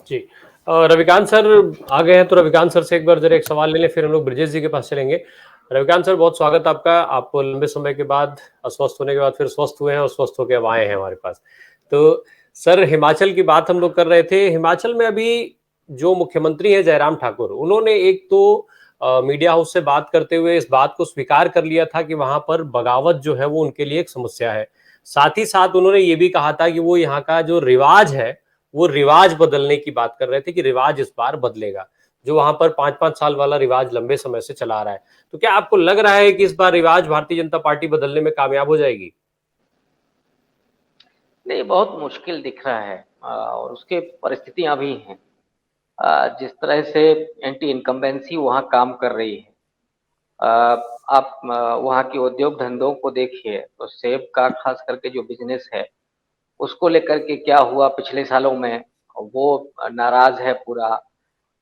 जी। Ravikant sir आ गए हैं, तो रविकांत सर से एक बार जरा एक सवाल ले लें, फिर हम लोग ब्रिजेश जी के पास चलेंगे। रविकांत सर, बहुत स्वागत आपका। आप लंबे समय के बाद, अस्वस्थ होने के बाद फिर स्वस्थ हुए हैं और स्वस्थ होकर अब आए हैं हमारे पास। तो सर, हिमाचल की बात हम लोग कर रहे थे। हिमाचल में अभी जो मुख्यमंत्री है जयराम ठाकुर, उन्होंने एक तो मीडिया हाउस से बात करते हुए इस बात को स्वीकार कर लिया था कि वहां पर बगावत जो है वो उनके लिए एक समस्या है। साथ ही साथ उन्होंने ये भी कहा था कि वो यहाँ का जो रिवाज है, वो रिवाज बदलने की बात कर रहे थे कि रिवाज इस बार बदलेगा, जो वहां पर 5-5 साल वाला रिवाज लंबे समय से चला आ रहा है। तो क्या आपको लग रहा है कि इस बार रिवाज भारतीय जनता पार्टी बदलने में कामयाब हो जाएगी? नहीं, बहुत मुश्किल दिख रहा है और उसके परिस्थितियां भी हैं। जिस तरह से एंटी इनकम्बेंसी वहाँ काम कर रही है। अ, आप वहाँ के उद्योग धंधों को देखिए तो सेब का खास करके जो बिजनेस है उसको लेकर के क्या हुआ पिछले सालों में, वो नाराज है पूरा।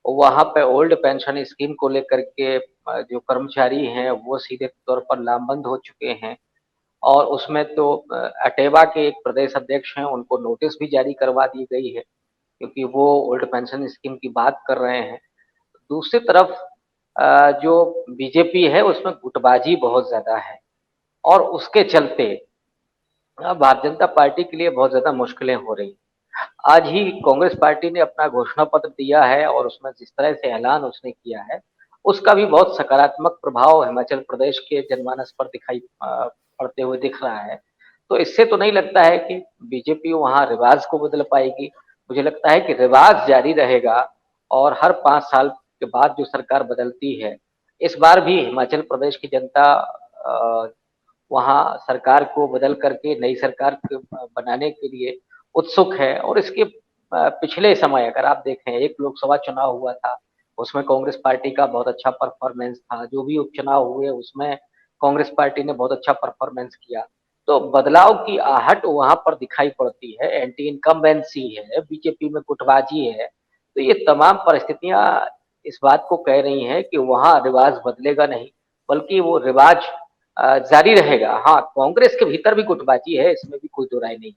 वहाँ पे ओल्ड पेंशन स्कीम को लेकर के जो कर्मचारी हैं वो सीधे तौर पर लामबंद हो चुके हैं। और उसमें तो अटेवा के एक प्रदेश अध्यक्ष हैं, उनको नोटिस भी जारी करवा दी गई है क्योंकि वो ओल्ड पेंशन स्कीम की बात कर रहे हैं। दूसरी तरफ जो बीजेपी है उसमें गुटबाजी बहुत ज्यादा है और उसके चलते भारतीय जनता पार्टी के लिए बहुत ज्यादा मुश्किलें हो रही। आज ही कांग्रेस पार्टी ने अपना घोषणा पत्र दिया है और उसमें जिस तरह से ऐलान उसने किया है उसका भी बहुत सकारात्मक प्रभाव हिमाचल प्रदेश के जनमानस पर दिखाई पड़ते हुए दिख रहा है। तो इससे तो नहीं लगता है कि बीजेपी वहां रिवाज को बदल पाएगी। मुझे लगता है कि रिवाज जारी रहेगा और हर 5 साल के बाद जो सरकार बदलती है, इस बार भी हिमाचल प्रदेश की जनता वहाँ सरकार को बदल करके नई सरकार बनाने के लिए उत्सुक है। और इसके पिछले समय अगर आप देखें, एक लोकसभा चुनाव हुआ था, उसमें कांग्रेस पार्टी का बहुत अच्छा परफॉर्मेंस था। जो भी उपचुनाव हुए उसमें कांग्रेस पार्टी ने बहुत अच्छा परफॉर्मेंस किया। तो बदलाव की आहट वहां पर दिखाई पड़ती है। एंटी इनकम्बेंसी है, बीजेपी में गुटबाजी है। तो ये तमाम परिस्थितियां इस बात को कह रही हैं कि वहां रिवाज बदलेगा नहीं, बल्कि वो रिवाज जारी रहेगा। हाँ, कांग्रेस के भीतर भी गुटबाजी है, इसमें भी कोई दो राय नहीं।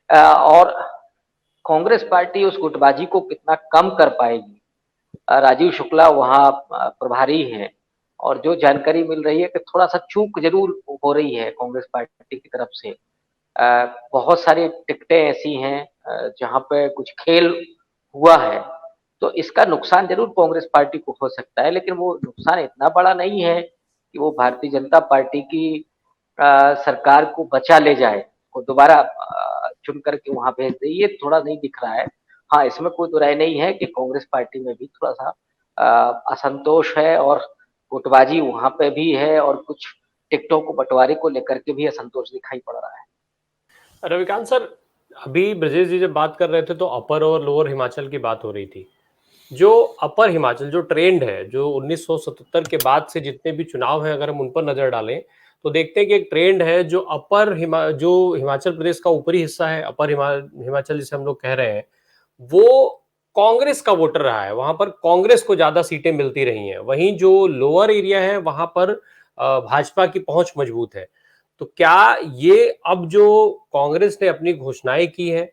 और कांग्रेस पार्टी उस गुटबाजी को कितना कम कर पाएगी। राजीव शुक्ला वहाँ प्रभारी हैं और जो जानकारी मिल रही है कि थोड़ा सा चूक जरूर हो रही है कांग्रेस पार्टी की तरफ से। बहुत सारी टिकटें ऐसी हैं जहाँ पे कुछ खेल हुआ है, तो इसका नुकसान जरूर कांग्रेस पार्टी को हो सकता है, लेकिन वो नुकसान इतना बड़ा नहीं है कि वो भारतीय जनता पार्टी की सरकार को बचा ले जाए, को दोबारा चुन करके वहां भेज दे। ये थोड़ा नहीं दिख रहा है। हाँ, इसमें कोई दो राय नहीं है कि कांग्रेस पार्टी में भी थोड़ा सा असंतोष है और गुटबाजी वहां पे भी है और कुछ टिकटों को बंटवारे को लेकर के भी असंतोष दिखाई पड़ रहा है। रविकांत सर, अभी ब्रजेश जी जब बात कर रहे थे तो अपर और लोअर हिमाचल की बात हो रही थी। जो अपर हिमाचल जो ट्रेंड है, जो 1977 के बाद से जितने भी चुनाव हैं, अगर हम उन पर नजर डालें तो देखते हैं कि एक ट्रेंड है। जो हिमाचल प्रदेश का ऊपरी हिस्सा है, हिमाचल जिसे हम लोग कह रहे हैं, वो कांग्रेस का वोटर रहा है। वहां पर कांग्रेस को ज्यादा सीटें मिलती रही हैं। वहीं जो लोअर एरिया है वहां पर भाजपा की पहुंच मजबूत है। तो क्या ये अब जो कांग्रेस ने अपनी घोषणाएं की है,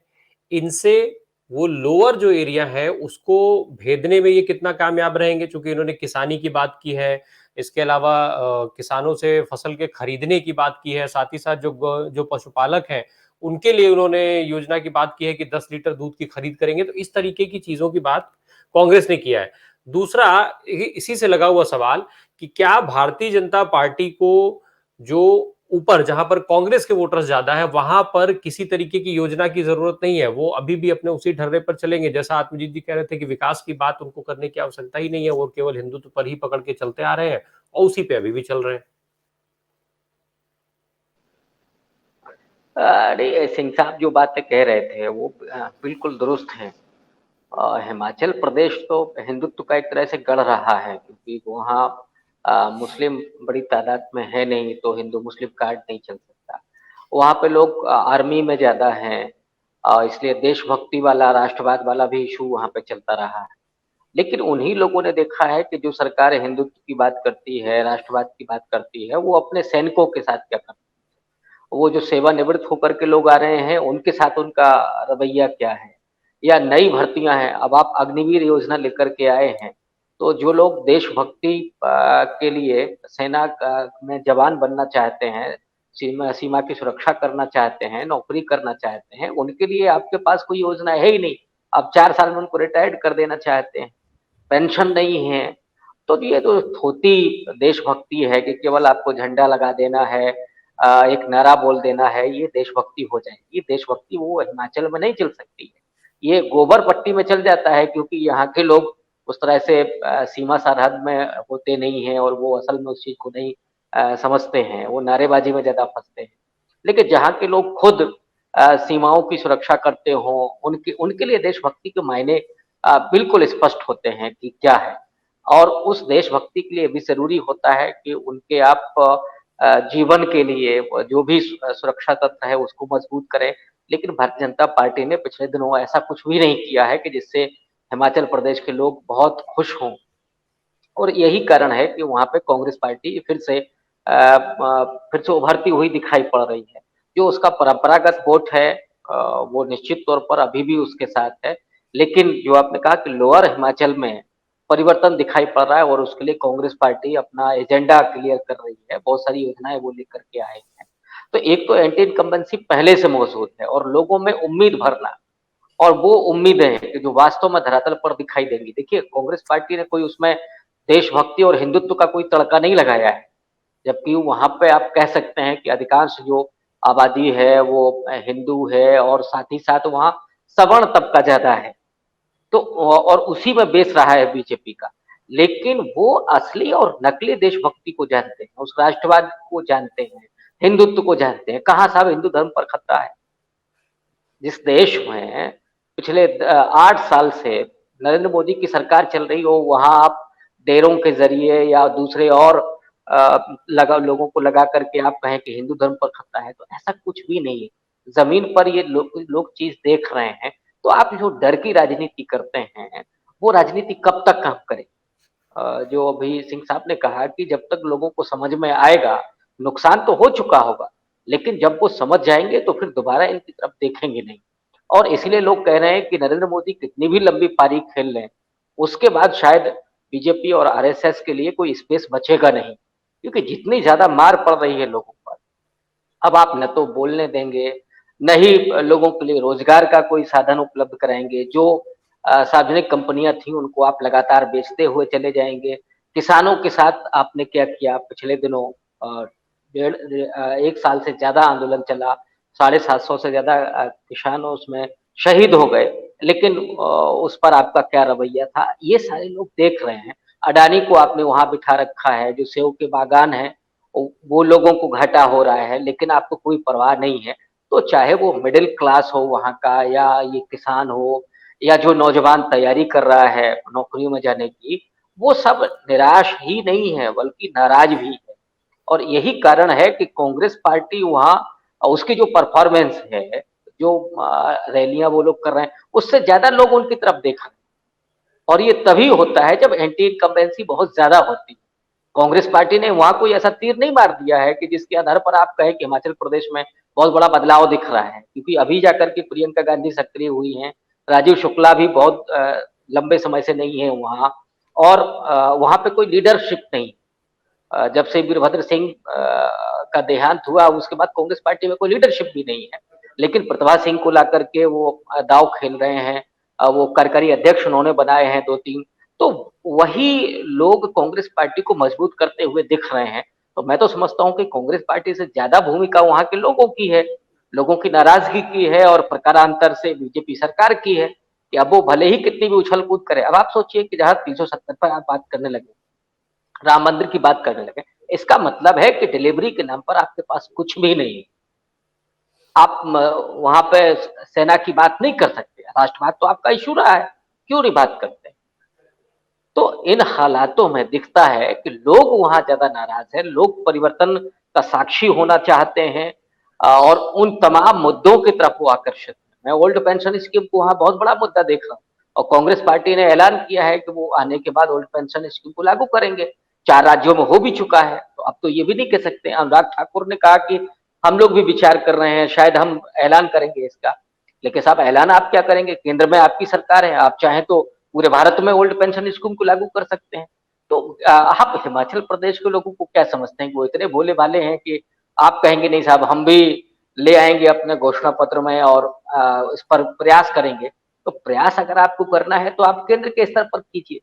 इनसे वो लोअर जो एरिया है उसको भेदने में ये कितना कामयाब रहेंगे? चूंकि इन्होंने किसानी की बात की है, इसके अलावा किसानों से फसल के खरीदने की बात की है, साथ ही साथ जो पशुपालक हैं उनके लिए उन्होंने योजना की बात की है कि 10 लीटर दूध की खरीद करेंगे। तो इस तरीके की चीजों की बात कांग्रेस ने किया है। दूसरा, इसी से लगा हुआ सवाल कि क्या भारतीय जनता पार्टी को जो ऊपर जहां पर कांग्रेस के वोटर्स ज्यादा है वहां पर किसी तरीके की योजना की जरूरत नहीं है? वो अभी भी अपने उसी ढर्रे पर चलेंगे, जैसा आत्मजीत जी कह रहे थे कि विकास की बात उनको करने की आवश्यकता ही नहीं है, वो केवल हिंदुत्व पर ही पकड़ के चलते आ रहे हैं और उसी पे अभी भी चल रहे हैं। नहीं, सिंह साहब जो बातें कह रहे थे वो बिल्कुल दुरुस्त हैं। हिमाचल प्रदेश तो हिंदुत्व का एक तरह से गढ़ रहा है क्योंकि वहाँ मुस्लिम बड़ी तादाद में है नहीं, तो हिंदू मुस्लिम कार्ड नहीं चल सकता। वहाँ पे लोग आर्मी में ज्यादा हैं, इसलिए देशभक्ति वाला राष्ट्रवाद वाला भी इशू वहाँ पे चलता रहा है। लेकिन उन्हीं लोगों ने देखा है कि जो सरकार हिंदुत्व की बात करती है, राष्ट्रवाद की बात करती है, वो अपने सैनिकों के साथ क्या करती है। वो जो सेवानिवृत्त होकर के लोग आ रहे हैं उनके साथ उनका रवैया क्या है, या नई भर्तियां हैं, अब आप अग्निवीर योजना लेकर के आए हैं, तो जो लोग देशभक्ति के लिए सेना में जवान बनना चाहते हैं, सीमा सीमा की सुरक्षा करना चाहते हैं, नौकरी करना चाहते हैं, उनके लिए आपके पास कोई योजना है ही नहीं। आप 4 साल में उनको रिटायर्ड कर देना चाहते हैं, पेंशन नहीं है। तो ये तो थोती देशभक्ति है कि केवल आपको झंडा लगा देना है, एक नारा बोल देना है, ये देशभक्ति हो जाएगी। देशभक्ति वो हिमाचल में नहीं चल सकती है। ये गोबर पट्टी में चल जाता है क्योंकि यहाँ के लोग उस तरह से सीमा सरहद में होते नहीं हैं और वो असल में उस चीज़ को नहीं समझते हैं, वो नारेबाजी में ज़्यादा फँसते हैं। लेकिन जहाँ के लोग खुद सीमाओं की सुरक्षा करते हों, उनके उनके लिए देशभक्ति के मायने बिल्कुल स्पष्ट होते हैं कि क्या है। और उस देशभक्ति के लिए भी ज़रूरी होता है कि उनके आप जीवन के लिए जो भी सुरक्षा तंत्र है उसको मजबूत करें। लेकिन भारतीय जनता पार्टी ने पिछले दिनों ऐसा कुछ भी नहीं किया है कि जिससे हिमाचल प्रदेश के लोग बहुत खुश हों। और यही कारण है कि वहाँ पे कांग्रेस पार्टी फिर से उभरती हुई दिखाई पड़ रही है। जो उसका परंपरागत वोट है वो निश्चित तौर पर अभी भी उसके साथ है। लेकिन जो आपने कहा कि लोअर हिमाचल में परिवर्तन दिखाई पड़ रहा है और उसके लिए कांग्रेस पार्टी अपना एजेंडा क्लियर कर रही है। बहुत सारी योजनाएँ वो लेकर के आए हैं। तो एक तो एंटी इनकम्बेंसी पहले से मौजूद है और लोगों में उम्मीद भरना और वो उम्मीदें कि जो वास्तव में धरातल पर दिखाई देंगी। देखिए कांग्रेस पार्टी ने कोई उसमें देशभक्ति और हिंदुत्व का कोई तड़का नहीं लगाया है। जबकि वहाँ पे आप कह सकते हैं कि अधिकांश जो आबादी है वो हिंदू है और साथ ही साथ वहाँ सवर्ण तबका ज़्यादा है। तो और उसी में बेस रहा है बीजेपी का। लेकिन वो असली और नकली देशभक्ति को जानते हैं, उस राष्ट्रवाद को जानते हैं, हिंदुत्व को जानते हैं। कहाँ साहब हिंदू धर्म पर खतरा है? जिस देश में पिछले 8 साल से नरेंद्र मोदी की सरकार चल रही हो, वहाँ आप डेरों के ज़रिए या दूसरे और लगा लोगों को लगा करके आप कहें कि हिंदू धर्म पर खतरा है, तो ऐसा कुछ भी नहीं है। ज़मीन पर ये लोग चीज़ देख रहे हैं, तो आप जो डर की राजनीति करते हैं, वो राजनीति कब तक काम करे? जो अभी सिंह साहब ने कहा कि जब तक लोगों को समझ में आएगा, नुकसान तो हो चुका होगा, लेकिन जब वो समझ जाएँगे तो फिर दोबारा इनकी तरफ देखेंगे नहीं। और इसीलिए लोग कह रहे हैं कि नरेंद्र मोदी कितनी भी लंबी पारी खेल लें, उसके बाद शायद बीजेपी और आरएसएस के लिए कोई स्पेस बचेगा नहीं। क्योंकि जितनी ज़्यादा मार पड़ रही है लोगों पर, अब आप न तो बोलने देंगे, न ही लोगों के लिए रोज़गार का कोई साधन उपलब्ध कराएँगे। जो सार्वजनिक कंपनियाँ थी उनको आप लगातार बेचते हुए चले जाएँगे। किसानों के साथ आपने क्या किया पिछले दिनों 1 साल से ज़्यादा आंदोलन चला, 750 से ज़्यादा किसान उसमें शहीद हो गए। लेकिन उस पर आपका क्या रवैया था? ये सारे लोग देख रहे हैं। अडानी को आपने वहाँ बिठा रखा है, जो सेव के बागान हैं वो लोगों को घाटा हो रहा है, लेकिन आपको कोई परवाह नहीं है। तो चाहे वो मिडिल क्लास हो वहाँ का या ये किसान हो या जो नौजवान तैयारी कर रहा है नौकरियों में जाने की, वो सब निराश ही नहीं है बल्कि नाराज़ भी है। और यही कारण है कि कांग्रेस पार्टी वहाँ उसकी जो परफ़ॉर्मेंस है, जो रैलियाँ वो लोग कर रहे हैं, उससे ज़्यादा लोग उनकी तरफ देख रहे हैं। और ये तभी होता है जब एंटी इनकम्बेंसी बहुत ज़्यादा होती है। कांग्रेस पार्टी ने वहाँ कोई ऐसा तीर नहीं मार दिया है कि जिसके आधार पर आप कहें कि हिमाचल प्रदेश में बहुत बड़ा बदलाव दिख रहा है। क्योंकि अभी जाकर के प्रियंका गांधी सक्रिय हुई हैं, राजीव शुक्ला भी बहुत लंबे समय से नहीं है वहाँ और वहाँ पे कोई लीडरशिप नहीं। जब से वीरभद्र सिंह का देहांत हुआ उसके बाद कांग्रेस पार्टी में कोई लीडरशिप भी नहीं है। लेकिन प्रतिभा सिंह को लाकर के वो दांव खेल रहे हैं। वो कार्यकारी अध्यक्ष उन्होंने बनाए हैं 2-3। तो वही लोग कांग्रेस पार्टी को मजबूत करते हुए दिख रहे हैं। तो मैं तो समझता हूँ कि कांग्रेस पार्टी से ज़्यादा भूमिका वहाँ के लोगों की है। लोगों की नाराज़गी की है और प्रकारांतर से बीजेपी सरकार की है कि अब वो भले ही कितनी भी उछल-कूद करे। अब आप सोचिए कि जहाँ 370 पर आप बात करने लगे, राम मंदिर की बात करने लगे, इसका मतलब है कि डिलीवरी के नाम पर आपके पास कुछ भी नहीं है। आप वहां पे सेना की बात नहीं कर सकते। राष्ट्रवाद तो आपका इशू रहा है, क्यों नहीं बात करते? तो इन हालातों में दिखता है कि लोग वहां ज्यादा नाराज है, लोग परिवर्तन का साक्षी होना चाहते हैं और उन तमाम मुद्दों की तरफ वो आकर्षित है। मैं ओल्ड पेंशन स्कीम को वहां बहुत बड़ा मुद्दा देख रहा हूँ और कांग्रेस पार्टी ने ऐलान किया है कि वो आने के बाद ओल्ड पेंशन स्कीम को लागू करेंगे। 4 राज्यों में हो भी चुका है, तो अब तो ये भी नहीं कह सकते। अनुराग ठाकुर ने कहा कि हम लोग भी विचार कर रहे हैं, शायद हम ऐलान करेंगे इसका। लेकिन साहब ऐलान आप क्या करेंगे? केंद्र में आपकी सरकार है, आप चाहें तो पूरे भारत में ओल्ड पेंशन स्कीम को लागू कर सकते हैं। तो आप हिमाचल प्रदेश के लोगों को क्या समझते हैं कि वो इतने भोले भाले हैं कि आप कहेंगे नहीं साहब हम भी ले आएंगे अपने घोषणा पत्र में और इस पर प्रयास करेंगे। तो प्रयास अगर आपको करना है तो आप केंद्र के स्तर पर कीजिए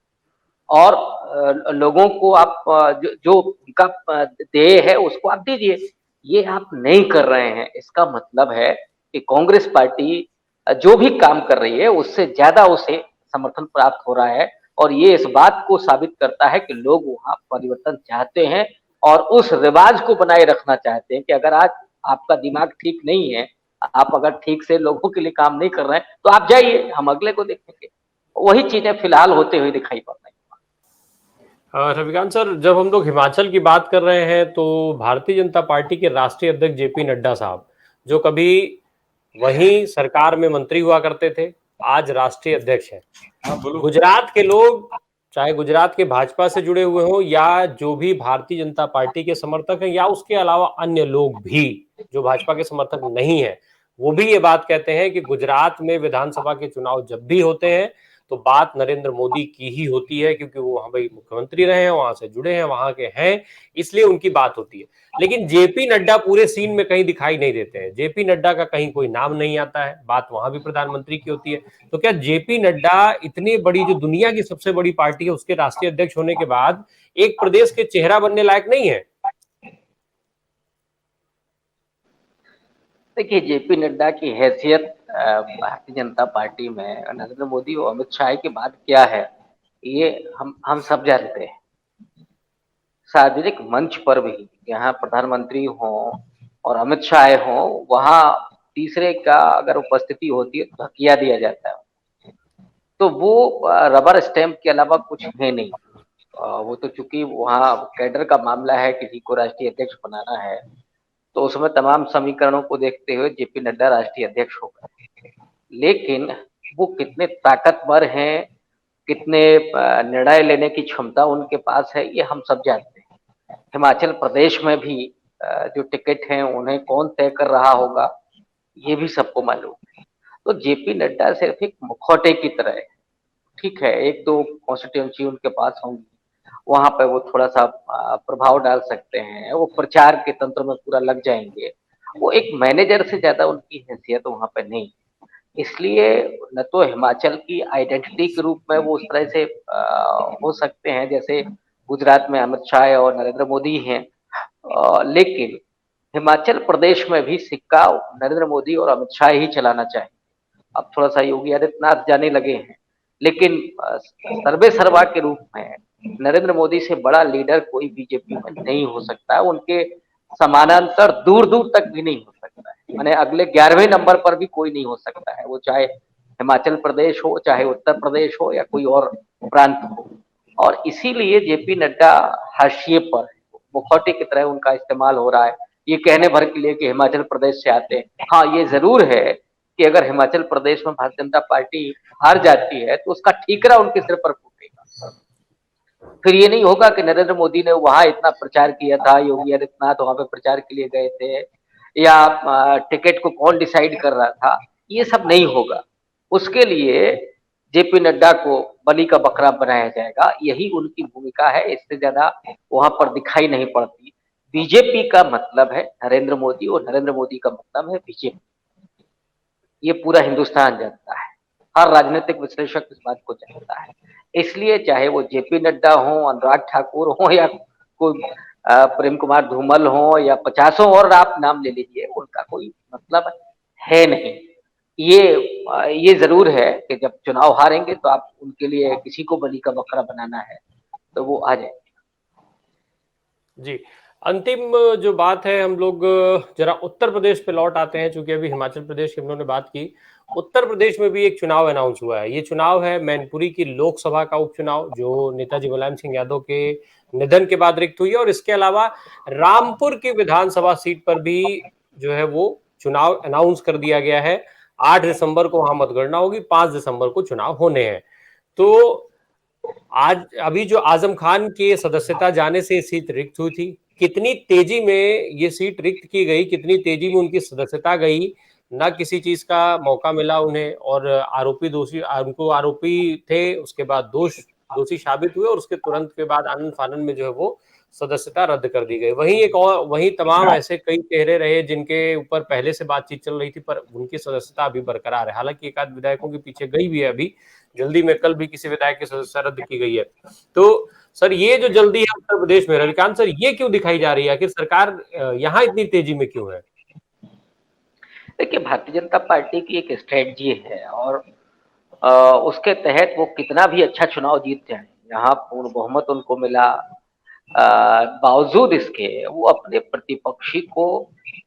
और लोगों को आप जो जो उनका देय है उसको आप दीजिए। ये आप नहीं कर रहे हैं, इसका मतलब है कि कांग्रेस पार्टी जो भी काम कर रही है उससे ज़्यादा उसे समर्थन प्राप्त हो रहा है और ये इस बात को साबित करता है कि लोग वहाँ परिवर्तन चाहते हैं और उस रिवाज को बनाए रखना चाहते हैं कि अगर आज आपका दिमाग ठीक नहीं है, आप अगर ठीक से लोगों के लिए काम नहीं कर रहे हैं, तो आप जाइए, हम अगले को देखेंगे। वही चीज़ें फिलहाल होते हुए दिखाई पड़ रही हैं। रविकांत सर, जब हम लोग हिमाचल की बात कर रहे हैं तो भारतीय जनता पार्टी के राष्ट्रीय अध्यक्ष जेपी नड्डा साहब, जो कभी वहीं सरकार में मंत्री हुआ करते थे, आज राष्ट्रीय अध्यक्ष हैं। गुजरात के लोग, चाहे गुजरात के भाजपा से जुड़े हुए हों या जो भी भारतीय जनता पार्टी के समर्थक हैं या उसके अलावा अन्य लोग भी जो भाजपा के समर्थक नहीं है, वो भी ये बात कहते हैं कि गुजरात में विधानसभा के चुनाव जब भी होते हैं तो बात नरेंद्र मोदी की ही होती है, क्योंकि वो वहां भाई मुख्यमंत्री रहे हैं, वहां से जुड़े हैं, वहां के हैं, इसलिए उनकी बात होती है। लेकिन जेपी नड्डा पूरे सीन में कहीं दिखाई नहीं देते हैं, जेपी नड्डा का कहीं कोई नाम नहीं आता है, बात वहां भी प्रधानमंत्री की होती है। तो क्या जेपी नड्डा इतनी बड़ी, जो दुनिया की सबसे बड़ी पार्टी है, उसके राष्ट्रीय अध्यक्ष होने के बाद एक प्रदेश के चेहरा बनने लायक नहीं है? देखिए, जेपी नड्डा की हैसियत भारतीय जनता पार्टी में नरेंद्र मोदी और अमित शाह के बाद क्या है, ये हम सब जानते हैं। सार्वजनिक मंच पर भी यहाँ प्रधानमंत्री हों और अमित शाह हों, वहाँ तीसरे का अगर उपस्थिति होती है तो धकिया दिया जाता है। तो वो रबर स्टैंप के अलावा कुछ है नहीं। वो तो चूंकि वहाँ कैडर का मामला है, किसी को राष्ट्रीय अध्यक्ष बनाना है, तो उसमें तमाम समीकरणों को देखते हुए जेपी नड्डा राष्ट्रीय अध्यक्ष हो गए। लेकिन वो कितने ताकतवर हैं, कितने निर्णय लेने की क्षमता उनके पास है, ये हम सब जानते हैं। हिमाचल प्रदेश में भी जो टिकट हैं उन्हें कौन तय कर रहा होगा, ये भी सबको मालूम है। तो जेपी नड्डा सिर्फ एक मुखौटे की तरह है। ठीक है, एक दो कॉन्स्टिट्यूंसी उनके पास होंगी, वहां पे वो थोड़ा सा प्रभाव डाल सकते हैं, वो प्रचार के तंत्र में पूरा लग जाएंगे। वो एक मैनेजर से ज्यादा उनकी हैसियत वहां पे नहीं। इसलिए न तो हिमाचल की आइडेंटिटी के रूप में वो उस तरह से हो सकते हैं जैसे गुजरात में अमित शाह और नरेंद्र मोदी हैं, लेकिन हिमाचल प्रदेश में भी सिक्का नरेंद्र मोदी और अमित शाह ही चलाना चाहिए। अब थोड़ा सा योगी आदित्यनाथ जाने लगे हैं, लेकिन सर्वे सर्वा के रूप में नरेंद्र मोदी से बड़ा लीडर कोई बीजेपी में नहीं हो सकता है, उनके समानांतर दूर दूर तक भी नहीं हो सकता है। माने अगले 11वें नंबर पर भी कोई नहीं हो सकता है, वो चाहे हिमाचल प्रदेश हो, चाहे उत्तर प्रदेश हो या कोई और प्रांत हो। और इसीलिए जेपी नड्डा हाशिए पर है, मुखौटे की तरह उनका इस्तेमाल हो रहा है ये कहने भर के लिए कि हिमाचल प्रदेश से आते हैं। हाँ, ये जरूर है कि अगर हिमाचल प्रदेश में भारतीय जनता पार्टी हार जाती है तो उसका ठीकरा उनके सिर पर फूटेगा। फिर ये नहीं होगा कि नरेंद्र मोदी ने वहां इतना प्रचार किया था, योगी आदित्यनाथ वहां पे प्रचार के लिए गए थे, या टिकट को कौन डिसाइड कर रहा था, ये सब नहीं होगा। उसके लिए जेपी नड्डा को बलि का बकरा बनाया जाएगा, यही उनकी भूमिका है, इससे ज्यादा वहां पर दिखाई नहीं पड़ती। बीजेपी का मतलब है नरेंद्र मोदी और नरेंद्र मोदी का मतलब है बीजेपी। ये पूरा हिंदुस्तान जानता है, हर राजनीतिक विश्लेषक इस बात को जानता है। इसलिए चाहे वो जेपी नड्डा हो, अनुराग ठाकुर हो या कोई प्रेम कुमार धूमल हो या 50 और आप नाम ले लीजिए, उनका कोई मतलब है नहीं। ये जरूर है कि जब चुनाव हारेंगे तो आप उनके लिए किसी को बलि का बकरा बनाना है तो वो आ जाए। जी, अंतिम जो बात है, हम लोग जरा उत्तर प्रदेश पे लौट आते हैं, चूंकि अभी हिमाचल प्रदेश की हम लोगों ने बात की। उत्तर प्रदेश में भी एक चुनाव अनाउंस हुआ है। ये चुनाव है मैनपुरी की लोकसभा का उपचुनाव, जो नेताजी मुलायम सिंह यादव के निधन के बाद रिक्त हुई है, और इसके अलावा रामपुर की विधानसभा सीट पर भी जो है वो चुनाव अनाउंस कर दिया गया है। 8 दिसंबर को वहां मतगणना होगी, 5 दिसंबर को चुनाव होने हैं। तो आज अभी जो आजम खान के सदस्यता जाने से सीट रिक्त हुई थी, कितनी तेजी में ये सीट रिक्त की गई, कितनी तेजी में उनकी सदस्यता गई, ना किसी चीज का मौका मिला उन्हें, और आरोपी दोषी उनको आरोपी थे, उसके बाद दोषी साबित हुए और उसके तुरंत के बाद आनन फानन में जो है वो सदस्यता रद्द कर दी गई। वहीं तमाम ऐसे कई चेहरे रहे जिनके ऊपर पहले से बातचीत चल रही थी, पर उनकी सदस्यता अभी बरकरार है। हालांकि एक आध विधायकों के पीछे गई भी है अभी, जल्दी में कल भी किसी विधायक की सदस्यता रद्द की गई है। तो सर ये जो जल्दी है उत्तर प्रदेश में, रविकांत सर, ये क्यों दिखाई जा रही है? आखिर सरकार यहाँ इतनी तेजी में क्यों है? देखिए, भारतीय जनता पार्टी की एक स्ट्रेटजी है और उसके तहत वो कितना भी अच्छा चुनाव जीत जाए, यहाँ पूर्ण बहुमत उनको मिला, बावजूद इसके वो अपने प्रतिपक्षी को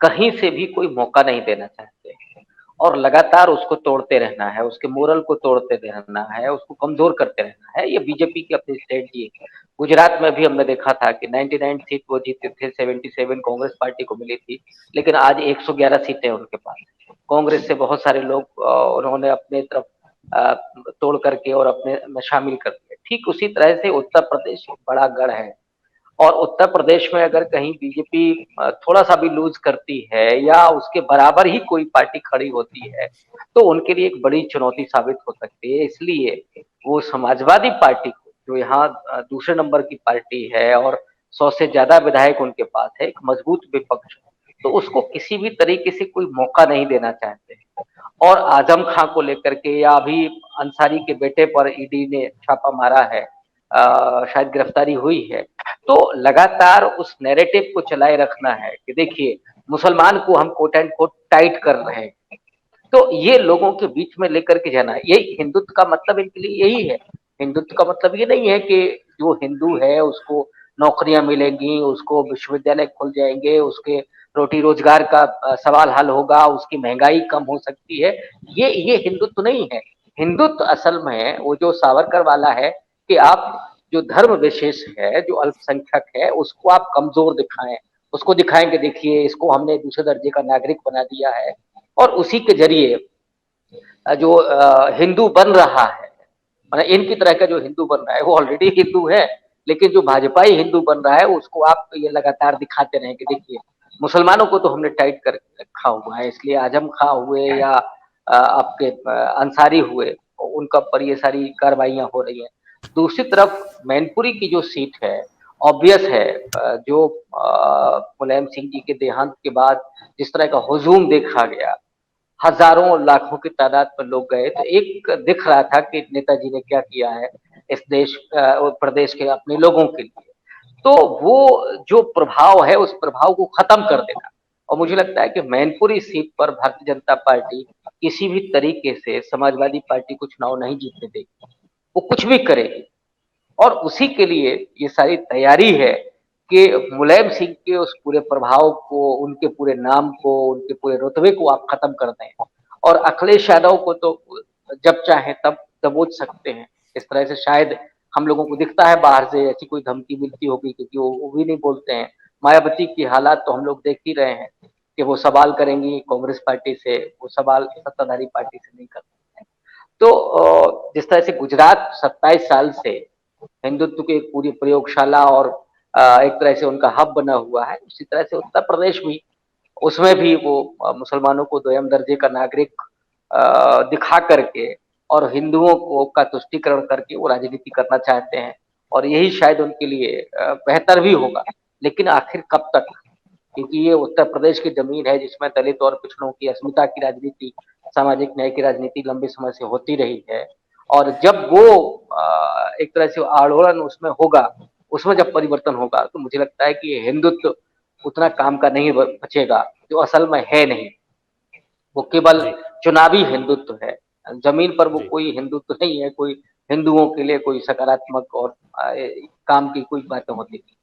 कहीं से भी कोई मौका नहीं देना चाहते और लगातार उसको तोड़ते रहना है, उसके मोरल को तोड़ते रहना है, उसको कमजोर करते रहना है। ये बीजेपी की अपनी स्ट्रेटजी है। गुजरात में भी हमने देखा था कि 99 सीट वो जीते थे, 77 कांग्रेस पार्टी को मिली थी, लेकिन आज 111 सीटें उनके पास। कांग्रेस से बहुत सारे लोग उन्होंने अपने तरफ तोड़ करके और अपने में शामिल कर दिया। ठीक उसी तरह से उत्तर प्रदेश एक बड़ा गढ़ है और उत्तर प्रदेश में अगर कहीं बीजेपी थोड़ा सा भी लूज करती है या उसके बराबर ही कोई पार्टी खड़ी होती है, तो उनके लिए एक बड़ी चुनौती साबित हो सकती है। इसलिए वो समाजवादी पार्टी को, जो यहाँ दूसरे नंबर की पार्टी है और 100 से ज्यादा विधायक उनके पास है, एक मजबूत विपक्ष, तो उसको किसी भी तरीके से कोई मौका नहीं देना चाहते। और आजम खां को लेकर के या अभी अंसारी के बेटे पर ईडी ने छापा मारा है, शायद गिरफ्तारी हुई है, तो लगातार उस नैरेटिव को चलाए रखना है कि देखिए मुसलमान को हम कोट एंड कोट टाइट कर रहे हैं। तो ये लोगों के बीच में लेकर के जाना, ये हिंदुत्व का मतलब इनके लिए यही है। हिंदुत्व का मतलब ये नहीं है कि जो हिंदू है उसको नौकरियां मिलेंगी, उसको विश्वविद्यालय खुल जाएंगे, उसके रोटी रोजगार का सवाल हल होगा, उसकी महंगाई कम हो सकती है। ये हिंदुत्व नहीं है। हिंदुत्व असल में वो जो सावरकर वाला है कि आप जो धर्म विशेष है, जो अल्पसंख्यक है, उसको आप कमजोर दिखाएं, उसको दिखाएं कि देखिए इसको हमने दूसरे दर्जे का नागरिक बना दिया है और उसी के जरिए जो हिंदू बन रहा है, मतलब इनकी तरह का जो हिंदू बन रहा है वो ऑलरेडी हिंदू है, लेकिन जो भाजपाई हिंदू बन रहा है उसको आप ये लगातार दिखाते रहे कि देखिए मुसलमानों को तो हमने टाइट कर रखा हुआ है। इसलिए आजम खां हुए या आपके अंसारी हुए, उनका पर ये सारी कार्रवाइयां हो रही हैं। दूसरी तरफ मैनपुरी की जो सीट है, ऑब्वियस है, जो मुलायम सिंह जी के देहांत के बाद जिस तरह का हुजूम देखा गया, हजारों लाखों की तादाद में लोग गए, तो एक दिख रहा था कि नेताजी ने क्या किया है इस देश प्रदेश के अपने लोगों के लिए। तो वो जो प्रभाव है उस प्रभाव को खत्म कर देना, और मुझे लगता है कि मैनपुरी सीट पर भारतीय जनता पार्टी किसी भी तरीके से समाजवादी पार्टी को चुनाव नहीं जीतने देगी, वो कुछ भी करेगी। और उसी के लिए ये सारी तैयारी है कि मुलायम सिंह के उस पूरे प्रभाव को, उनके पूरे नाम को, उनके पूरे रुतबे को आप खत्म कर दें और अखिलेश यादव को तो जब चाहे तब दबोच सकते हैं। इस तरह से शायद हम लोगों को दिखता है बाहर से ऐसी कोई धमकी मिलती होगी, क्योंकि वो भी नहीं बोलते हैं। मायावती की हालात तो हम लोग देख ही रहे हैं कि वो सवाल करेंगी कांग्रेस पार्टी से, वो सवाल सत्ताधारी पार्टी से नहीं करते हैं। तो जिस तरह से गुजरात 27 साल से हिंदुत्व की एक पूरी प्रयोगशाला और एक तरह से उनका हब बना हुआ है, उसी तरह से उत्तर प्रदेश भी, उसमें भी वो मुसलमानों को दोयम दर्जे का नागरिक दिखा करके और हिंदुओं को का तुष्टीकरण करके वो राजनीति करना चाहते हैं और यही शायद उनके लिए बेहतर भी होगा। लेकिन आखिर कब तक, क्योंकि ये उत्तर प्रदेश की जमीन है जिसमें दलित और पिछड़ों की अस्मिता की राजनीति, सामाजिक न्याय की राजनीति लंबे समय से होती रही है। और जब वो एक तरह से आलोड़न उसमें होगा, उसमें जब परिवर्तन होगा, तो मुझे लगता है कि ये हिंदुत्व उतना काम का नहीं बचेगा, जो असल में है नहीं। वो केवल जी चुनावी हिंदुत्व है, जमीन पर वो जी कोई हिंदुत्व नहीं है, कोई हिंदुओं के लिए कोई सकारात्मक और काम की कोई बातें होती नहीं।